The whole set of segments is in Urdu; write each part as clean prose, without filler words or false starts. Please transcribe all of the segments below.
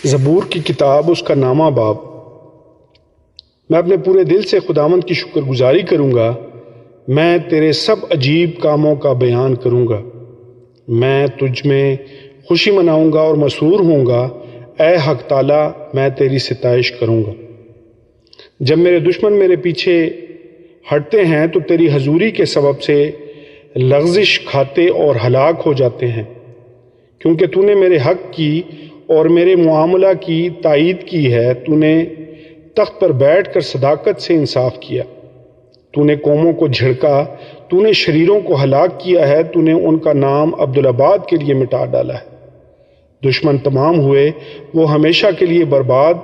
زبور کی کتاب، اس کا نامہ باب۔ میں اپنے پورے دل سے خداوند کی شکر گزاری کروں گا، میں تیرے سب عجیب کاموں کا بیان کروں گا۔ میں تجھ میں خوشی مناؤں گا اور مسرور ہوں گا، اے حق تعالیٰ میں تیری ستائش کروں گا۔ جب میرے دشمن میرے پیچھے ہٹتے ہیں تو تیری حضوری کے سبب سے لغزش کھاتے اور ہلاک ہو جاتے ہیں، کیونکہ تو نے میرے حق کی اور میرے معاملہ کی تائید کی ہے۔ تو نے تخت پر بیٹھ کر صداقت سے انصاف کیا۔ تو نے قوموں کو جھڑکا، تو نے شریروں کو ہلاک کیا ہے، تو نے ان کا نام عبدالآباد کے لیے مٹا ڈالا ہے۔ دشمن تمام ہوئے، وہ ہمیشہ کے لیے برباد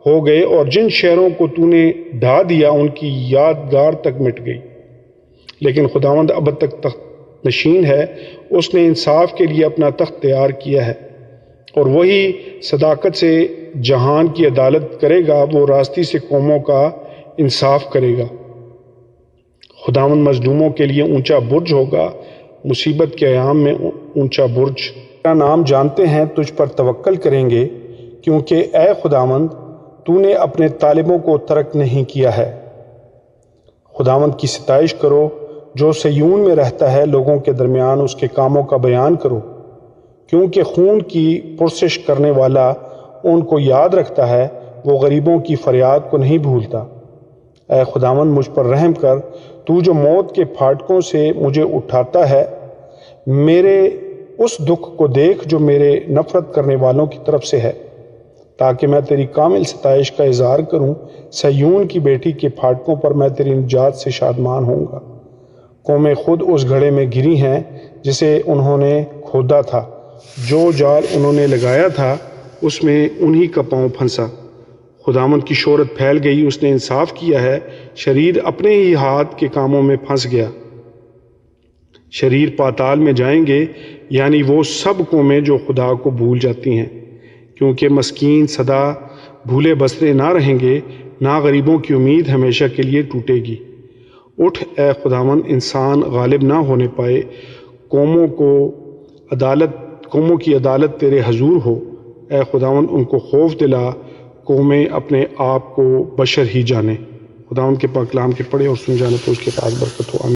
ہو گئے، اور جن شہروں کو تو نے ڈھا دیا ان کی یادگار تک مٹ گئی۔ لیکن خداوند ابد تک تخت نشین ہے، اس نے انصاف کے لیے اپنا تخت تیار کیا ہے، اور وہی صداقت سے جہان کی عدالت کرے گا، وہ راستی سے قوموں کا انصاف کرے گا۔ خداوند مظلوموں کے لیے اونچا برج ہوگا، مصیبت کے ایام میں اونچا برج۔ تیرا نام جانتے ہیں، تجھ پر توکل کریں گے، کیونکہ اے خداوند تو نے اپنے طالبوں کو ترک نہیں کیا ہے۔ خداوند کی ستائش کرو جو صیون میں رہتا ہے، لوگوں کے درمیان اس کے کاموں کا بیان کرو، کیونکہ خون کی پرسش کرنے والا ان کو یاد رکھتا ہے، وہ غریبوں کی فریاد کو نہیں بھولتا۔ اے خداوند مجھ پر رحم کر، تو جو موت کے پھاٹکوں سے مجھے اٹھاتا ہے، میرے اس دکھ کو دیکھ جو میرے نفرت کرنے والوں کی طرف سے ہے، تاکہ میں تیری کامل ستائش کا اظہار کروں۔ صیون کی بیٹی کے پھاٹکوں پر میں تیری نجات سے شادمان ہوں گا۔ قومیں خود اس گھڑے میں گری ہیں جسے انہوں نے کھودا تھا، جو جال انہوں نے لگایا تھا اس میں انہی کا پاؤں پھنسا۔ خداوند کی شہرت پھیل گئی، اس نے انصاف کیا ہے، شریر اپنے ہی ہاتھ کے کاموں میں پھنس گیا۔ شریر پاتال میں جائیں گے، یعنی وہ سب قومیں جو خدا کو بھول جاتی ہیں، کیونکہ مسکین سدا بھولے بسرے نہ رہیں گے، نہ غریبوں کی امید ہمیشہ کے لیے ٹوٹے گی۔ اٹھ اے خداوند، انسان غالب نہ ہونے پائے، قوموں کی عدالت تیرے حضور ہو۔ اے خداوند ان کو خوف دلا، قومیں اپنے آپ کو بشر ہی جانے۔ خداوند کے پاک کلام کے پڑھے اور سن جانے تو اس کے پاس برکت ہو۔ آمین۔